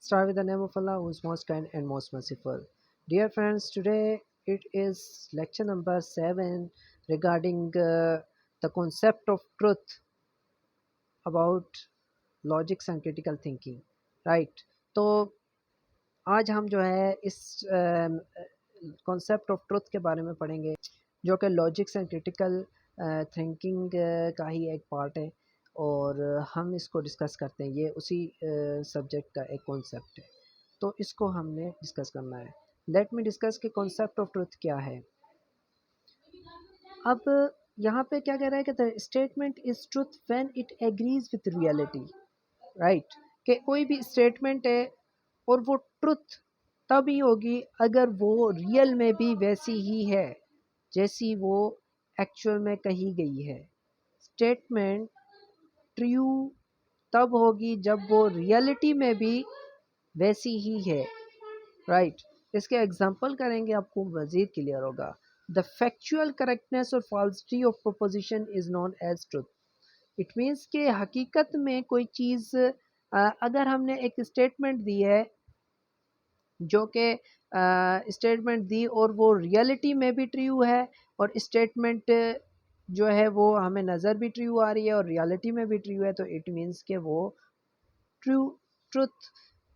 Start with the name of Allah, who is most kind and most merciful. Dear friends, today it is lecture number 7 regarding the concept of truth about logics and critical thinking. Right? तो आज हम जो है इस concept of truth के बारे में पढ़ेंगे, जो कि लॉजिक्स एंड क्रिटिकल थिंकिंग का ही एक पार्ट है, और हम इसको डिस्कस करते हैं। ये उसी सब्जेक्ट का एक कॉन्सेप्ट है, तो इसको हमने डिस्कस करना है। लेट मी डिस्कस के कॉन्सेप्ट ऑफ ट्रुथ क्या है। अब यहाँ पे क्या कह रहा है कि the statement is truth when it agrees with reality. Right, कि कोई भी स्टेटमेंट है और वो ट्रुथ तभी होगी अगर वो रियल में भी वैसी ही है जैसी वो एक्चुअल में कही गई है। स्टेटमेंट ट्रू तब होगी जब वो रियलिटी में भी वैसी ही है। राइट, इसके एग्जांपल करेंगे, आपको मज़ीद क्लियर होगा। द फैक्चुअल करेक्टनेस और falsity of proposition is known as truth. It means कि हकीकत में कोई चीज़ अगर हमने एक स्टेटमेंट दी है, जो कि स्टेटमेंट दी और वो रियलिटी में भी ट्रू है, और स्टेटमेंट जो है वो हमें नज़र भी ट्रू आ रही है और रियलिटी में भी ट्रू है, तो इट मीन्स कि वो ट्रुथ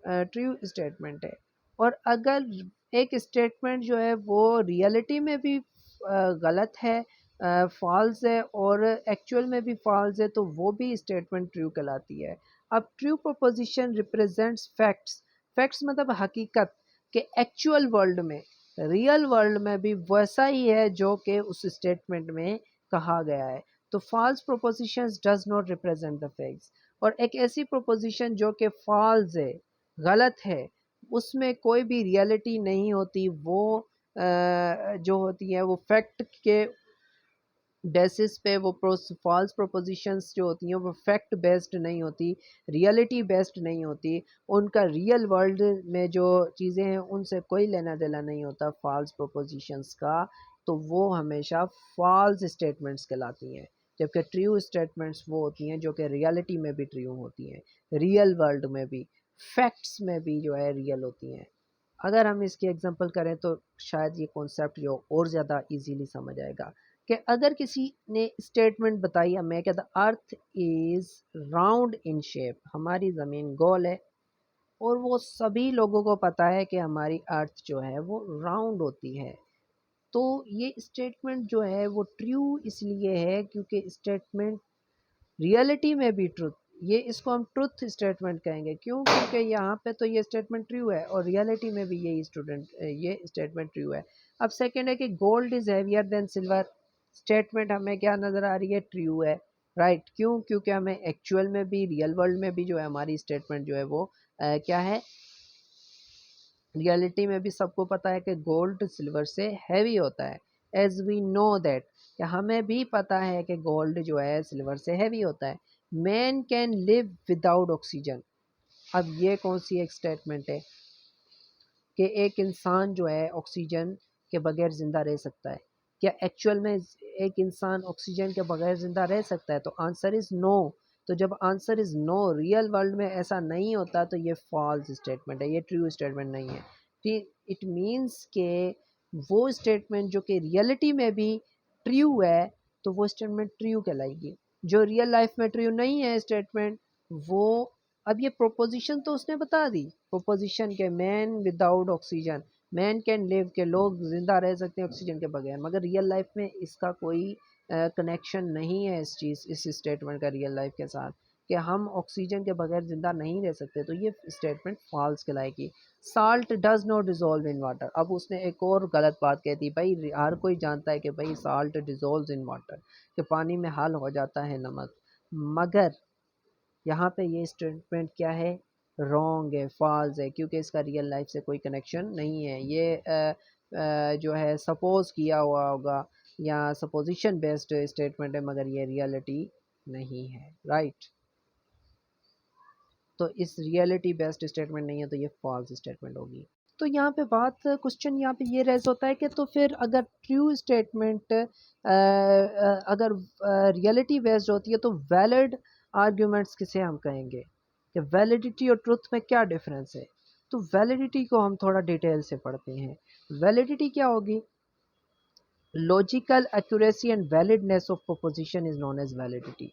ट्रू स्टेटमेंट है। और अगर एक स्टेटमेंट जो है वो रियलिटी में भी गलत है, फॉल्स है, और एक्चुअल में भी फॉल्स है, तो वो भी स्टेटमेंट ट्रू कहलाती है। अब true proposition represents facts. Facts मतलब हकीकत, के एक्चुअल वर्ल्ड में, रियल वर्ल्ड में भी वैसा ही है जो कि उस स्टेटमेंट में कहा गया है। तो false propositions does not represent the facts. और एक ऐसी प्रोपोजिशन जो कि फॉल्स है, गलत है, उसमें कोई भी रियलिटी नहीं होती। वो जो होती है वो फैक्ट के बेसिस पे, वो फॉल्स प्रोपोजिशंस जो होती हैं वो फैक्ट बेस्ड नहीं होती, रियलिटी बेस्ड नहीं होती। उनका रियल वर्ल्ड में जो चीज़ें हैं उनसे कोई लेना देना नहीं होता फॉल्स प्रोपोजिशंस का, तो वो हमेशा फॉल्स स्टेटमेंट्स कहलाती हैं। जबकि ट्रू स्टेटमेंट्स वो होती हैं जो कि रियलिटी में भी ट्रू होती हैं, रियल वर्ल्ड में भी, फैक्ट्स में भी जो है रियल होती हैं। अगर हम इसकी एग्जांपल करें तो शायद ये कॉन्सेप्ट जो और ज़्यादा इजीली समझ आएगा। कि अगर किसी ने स्टेटमेंट बताई हमें कि the earth is round in shape, हमारी ज़मीन गोल है, और वो सभी लोगों को पता है कि हमारी अर्थ जो है वो राउंड होती है, तो ये स्टेटमेंट जो है वो ट्रू इसलिए है क्योंकि स्टेटमेंट रियलिटी में भी ट्रुथ, ये इसको हम ट्रुथ स्टेटमेंट कहेंगे। क्यों? क्योंकि यहाँ पे तो ये स्टेटमेंट ट्रू है और रियलिटी में भी ये स्टेटमेंट ट्रू है। अब सेकंड है कि gold is heavier than silver. Statement हमें क्या नज़र आ रही है? ट्रू है। राइट, क्यों? क्योंकि हमें एक्चुअल में भी, रियल वर्ल्ड में भी जो है हमारी स्टेटमेंट जो है वो क्या है, रियलिटी में भी सबको पता है कि गोल्ड सिल्वर से हैवी होता है। एज वी नो दैट, कि हमें भी पता है कि गोल्ड जो है सिल्वर से हैवी होता है। Man can live without oxygen. अब ये कौन सी एक स्टेटमेंट है कि एक इंसान जो है ऑक्सीजन के बगैर ज़िंदा रह सकता है? क्या एक्चुअल में एक इंसान ऑक्सीजन के बगैर ज़िंदा रह सकता है? तो आंसर इज़ नो। तो जब answer is no, real world में ऐसा नहीं होता, तो ये फॉल्स स्टेटमेंट है, ये ट्रू स्टेटमेंट नहीं है। इट मीन्स के वो स्टेटमेंट जो कि रियलिटी में भी ट्रू है, तो वो स्टेटमेंट ट्रू कहलाएगी। जो रियल लाइफ में ट्रू नहीं है स्टेटमेंट, वो, अब ये प्रोपोजिशन तो उसने बता दी, प्रोपोजिशन के man without oxygen, man can live, के लोग जिंदा रह सकते हैं ऑक्सीजन के बगैर, मगर रियल लाइफ में इसका कोई कनेक्शन नहीं है इस स्टेटमेंट का रियल लाइफ के साथ, कि हम ऑक्सीजन के बगैर ज़िंदा नहीं रह सकते, तो ये स्टेटमेंट फॉल्स कहलाएगी। Salt does not dissolve in water. अब उसने एक और गलत बात कह दी। भाई हर कोई जानता है कि भाई साल्ट डिज़ोल्व इन वाटर, कि पानी में हल हो जाता है नमक, मगर यहाँ पे ये स्टेटमेंट क्या है? रॉन्ग है, फॉल्स है, क्योंकि इसका रियल लाइफ से कोई कनेक्शन नहीं है। ये जो है सपोज किया हुआ होगा, या सपोजिशन बेस्ड स्टेटमेंट है, मगर ये रियलिटी नहीं है। राइट, तो इस रियलिटी बेस्ड स्टेटमेंट नहीं है, तो ये फॉल्स स्टेटमेंट होगी। तो यहाँ पे बात, क्वेश्चन यहाँ पे ये रेज होता है कि तो फिर अगर ट्रू स्टेटमेंट अगर रियलिटी बेस्ड होती है, तो वैलिड आर्ग्यूमेंट्स किसे हम कहेंगे? कि वैलिडिटी और ट्रुथ में क्या डिफरेंस है? तो वैलिडिटी को हम थोड़ा डिटेल से पढ़ते हैं। वैलिडिटी क्या होगी? Logical accuracy and validness of proposition is known as validity.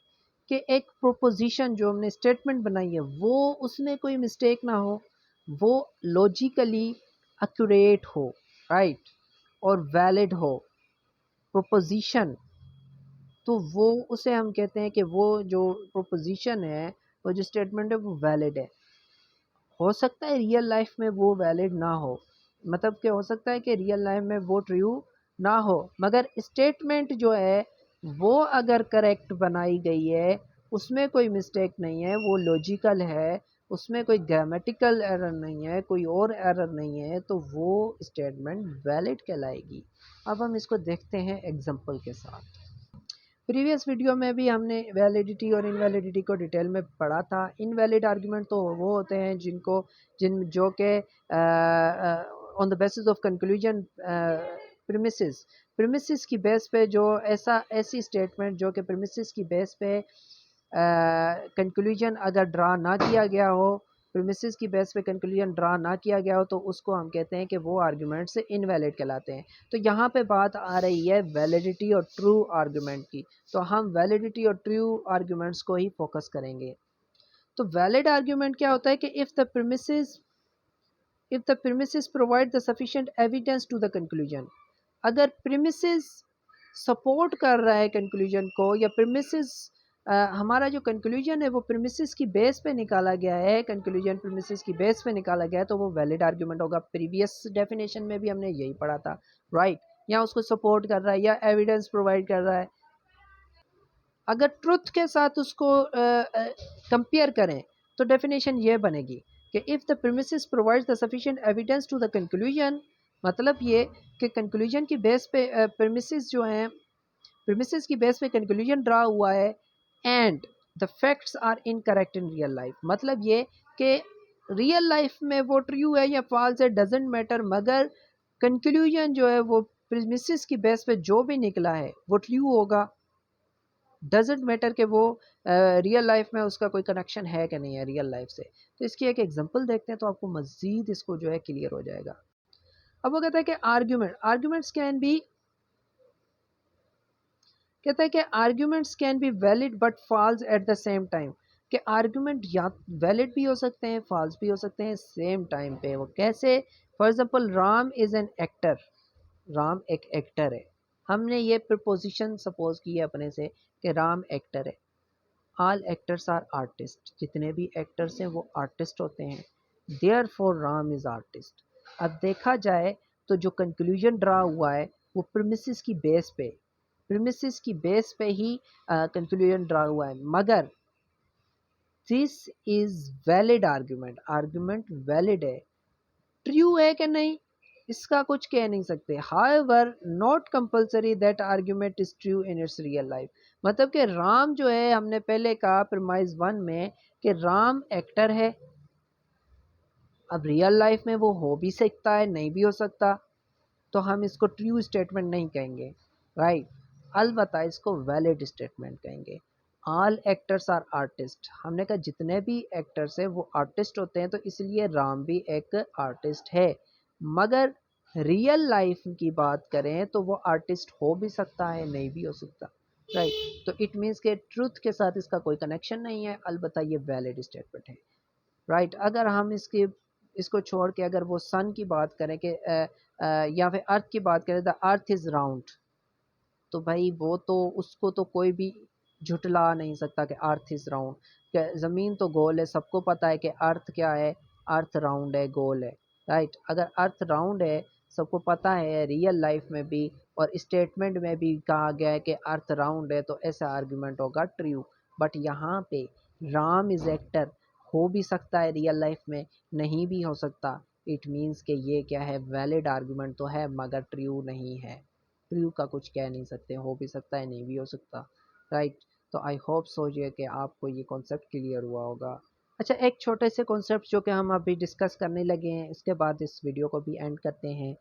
कि एक प्रोपोजिशन जो हमने स्टेटमेंट बनाई है वो उसमें कोई मिस्टेक ना हो, वो लॉजिकली एक्यूरेट हो, राइट, और वैलिड हो प्रोपोजिशन, तो वो उसे हम कहते हैं कि वो जो प्रोपोजिशन है, वो जो स्टेटमेंट है वो वैलिड है। हो सकता है रियल लाइफ में वो वैलिड ना हो, मतलब कि हो सकता है कि रियल लाइफ में वो ट्रू ना हो, मगर स्टेटमेंट जो है वो अगर करेक्ट बनाई गई है, उसमें कोई मिस्टेक नहीं है, वो लॉजिकल है, उसमें कोई ग्रामेटिकल एरर नहीं है, कोई और एरर नहीं है, तो वो स्टेटमेंट वैलिड कहलाएगी। अब हम इसको देखते हैं एग्जांपल के साथ। प्रीवियस वीडियो में भी हमने वैलिडिटी और इनवैलिडिटी को डिटेल में पढ़ा था। इनवैलिड आर्गुमेंट तो वो होते हैं जो के on the basis of conclusion premises की बेस पे, जो ऐसी स्टेटमेंट जो कि प्रीमिसेस की बेस पे कंक्लूजन अगर ड्रा ना किया गया हो, प्रीमिसेस की बेस पे कंक्लूजन ड्रा ना किया गया हो, तो उसको हम कहते हैं कि वो आर्गुमेंट से इनवैलिड कहलाते हैं। तो यहाँ पे बात आ रही है वैलिडिटी और ट्रू आर्गुमेंट की, तो हम वैलिडिटी और ट्रू आर्गुमेंट्स को ही फोकस करेंगे। तो वैलिड आर्गुमेंट क्या होता है कि if the premises provide the sufficient evidence to the conclusion, अगर प्रीमिसेस सपोर्ट कर रहा है कंक्लूजन को, या प्रीमिसेस हमारा जो कंक्लूजन है वो प्रीमिसेस की बेस पे निकाला गया है, कंक्लूजन प्रीमिसेस की बेस पे निकाला गया है, तो वो वैलिड आर्गुमेंट होगा। प्रीवियस डेफिनेशन में भी हमने यही पढ़ा था, राइट। या उसको सपोर्ट कर रहा है या एविडेंस प्रोवाइड कर रहा है। अगर ट्रुथ के साथ उसको कंपेयर करें तो डेफिनेशन ये बनेगी कि if the premises provides the sufficient evidence to the conclusion, मतलब ये कि कंक्लूजन की बेस पे प्रीमिसेस जो हैं, प्रीमिसेस की बेस पे कंक्लूजन ड्रा हुआ है, and the facts are incorrect in real life, मतलब ये कि रियल लाइफ में वो ट्रू है या फॉल्स है डजेंट मैटर, मगर कंक्लूजन जो है वो प्रीमिसेस की बेस पे जो भी निकला है वो ट्रू होगा, डजेंट मैटर कि वो रियल लाइफ में उसका कोई कनेक्शन है कि नहीं है रियल लाइफ से। तो इसकी एक एग्जांपल देखते हैं तो आपको मज़ीद इसको जो है क्लियर हो जाएगा। अब वो कहता है कि आर्ग्यूमेंट्स कैन बी, कहता है कि arguments can be valid but false at the same time, कि आर्ग्यूमेंट या वैलिड भी हो सकते हैं, फॉल्स भी हो सकते हैं सेम टाइम पे। वो कैसे? For example, Ram is an actor, Ram एक एक्टर है। हमने ये प्रपोजिशन सपोज की है अपने से कि राम एक्टर है। ऑल एक्टर्स आर आर्टिस्ट, जितने भी एक्टर्स हैं वो आर्टिस्ट होते हैं। Therefore Ram is artist. अब देखा जाए तो जो कंक्लूजन ड्रा हुआ है वो प्रीमिसेस की बेस पे ही कंक्लूजन ड्रा हुआ है, मगर this is valid argument, argument valid है। ट्रू है कि नहीं इसका कुछ कह नहीं सकते। However not compulsory that argument is true in its real life, मतलब कि राम जो है, हमने पहले कहा प्रीमाइज 1 में कि राम एक्टर है। अब रियल लाइफ में वो हो भी सकता है, नहीं भी हो सकता, तो हम इसको ट्रू स्टेटमेंट नहीं कहेंगे, राइट। अलबत्ता इसको वैलिड स्टेटमेंट कहेंगे। ऑल एक्टर्स आर आर्टिस्ट, हमने कहा जितने भी एक्टर्स हैं वो आर्टिस्ट होते हैं, तो इसलिए राम भी एक आर्टिस्ट है। मगर रियल लाइफ की बात करें तो वो आर्टिस्ट हो भी सकता है, नहीं भी हो सकता, राइट। तो इट मीन्स के ट्रूथ के साथ इसका कोई कनेक्शन नहीं है, अलबत्ता ये वैलिड स्टेटमेंट है, राइट। अगर हम इसको छोड़ के अगर वो सन की बात करें कि या फिर अर्थ की बात करें, द अर्थ इज़ राउंड, तो भाई वो तो उसको तो कोई भी झुटला नहीं सकता कि अर्थ इज़ राउंड, कि ज़मीन तो गोल है, सबको पता है कि अर्थ क्या है, अर्थ राउंड है, गोल है, राइट। अगर अर्थ राउंड है, सबको पता है रियल लाइफ में भी और स्टेटमेंट में भी कहा गया है कि अर्थ राउंड है, तो ऐसा आर्गुमेंट होगा ट्रू। बट यहाँ पे राम इज़ एक्टर, हो भी सकता है रियल लाइफ में, नहीं भी हो सकता। इट मीन्स कि ये क्या है, वैलिड आर्गुमेंट तो है मगर ट्रू नहीं है। ट्रू का कुछ कह नहीं सकते, हो भी सकता है, नहीं भी हो सकता, राइट। तो आई होप सो ये कि आपको ये कॉन्सेप्ट क्लियर हुआ होगा। अच्छा, एक छोटे से कॉन्सेप्ट जो कि हम अभी डिस्कस करने लगे हैं, इसके बाद इस वीडियो को भी एंड करते हैं,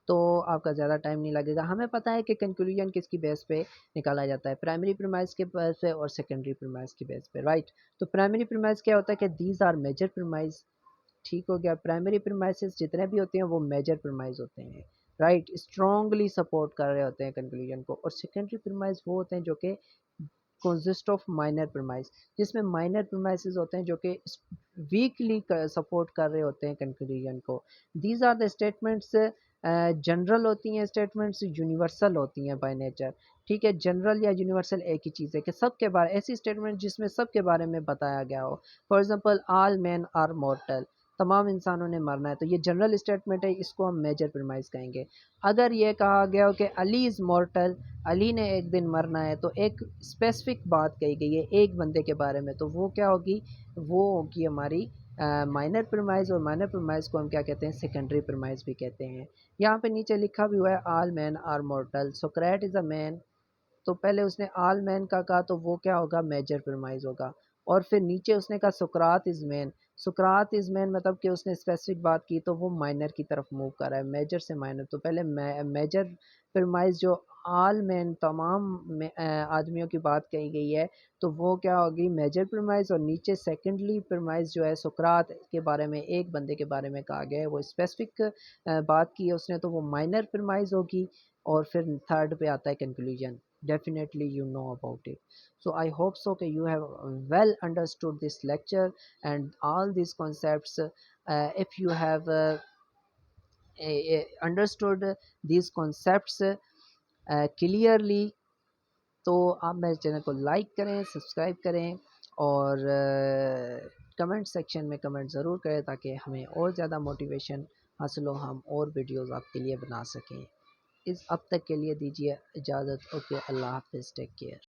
तो आपका ज़्यादा टाइम नहीं लगेगा। हमें पता है कि कंक्लूजन किसकी बेस पे निकाला जाता है, प्राइमरी प्रीमाइज के बेस पे और सेकेंडरी प्रीमाइज की बेस पे, राइट। तो प्राइमरी प्रीमाइज क्या होता है कि दीज आर मेजर प्रीमाइज, ठीक हो गया। प्राइमरी प्रीमाइसेस जितने भी होते हैं वो मेजर प्रीमाइस होते हैं, राइट, स्ट्रांगली सपोर्ट कर रहे होते हैं कंक्लूजन को। और सेकेंडरी प्रीमाइस वो होते हैं जो कि कंसिस्ट ऑफ माइनर प्रीमाइस, जिसमें माइनर प्रीमाइसेस होते हैं जो कि वीकली सपोर्ट कर रहे होते हैं कंक्लूजन को। These are the statements, general होती हैं स्टेटमेंट्स, यूनिवर्सल होती हैं बाय नेचर। ठीक है, जनरल या यूनिवर्सल एक ही चीज़ है कि सब के बारे, ऐसी स्टेटमेंट जिसमें सब के बारे में बताया गया हो। For example all man are mortal, तमाम इंसानों ने मरना है, तो ये जनरल स्टेटमेंट है, इसको हम मेजर प्रीमाइस कहेंगे। अगर ये कहा गया हो कि अली इज़ मॉर्टल, अली ने एक दिन मरना है, तो एक स्पेसिफिक बात कही गई है एक बंदे के बारे में, तो वो क्या होगी, वो होगी हमारी माइनर प्रीमाइस। और माइनर प्रीमाइस को हम क्या कहते हैं, सेकेंडरी प्रीमाइस भी कहते हैं। यहाँ पे नीचे लिखा भी हुआ है all man are mortal, Socrates is a man, तो पहले उसने ऑल मैन का कहा तो वो क्या होगा, मेजर प्रीमाइस होगा। और फिर नीचे उसने कहा सुकरात is man, Sukrat is man मतलब कि उसने स्पेसिफिक बात की, तो वो माइनर की तरफ मूव कर रहा है, मेजर से माइनर। तो पहले मेजर प्रीमाइस जो ऑल मैन तमाम आदमियों की बात कही गई है, तो वो क्या होगी, मेजर प्रीमाइस। और नीचे सेकेंडली प्रीमाइस जो है सुकरात के बारे में, एक बंदे के बारे में कहा गया है, वो स्पेसिफिक बात की है उसने, तो वो माइनर प्रीमाइस होगी। और फिर थर्ड पे आता है conclusion, definitely you know about it. So I hope so that you have well understood this lecture and all these concepts. If you have understood these concepts clearly, तो आप मेरे channel को लाइक करें, subscribe करें, और comment section में comment ज़रूर करें ताकि हमें और ज़्यादा मोटिवेशन हासिल हो, हम और वीडियोज़ आपके लिए बना सकें। इस अब तक के लिए दीजिए इजाज़त। ओके, अल्लाह हाफिज़, टेक केयर।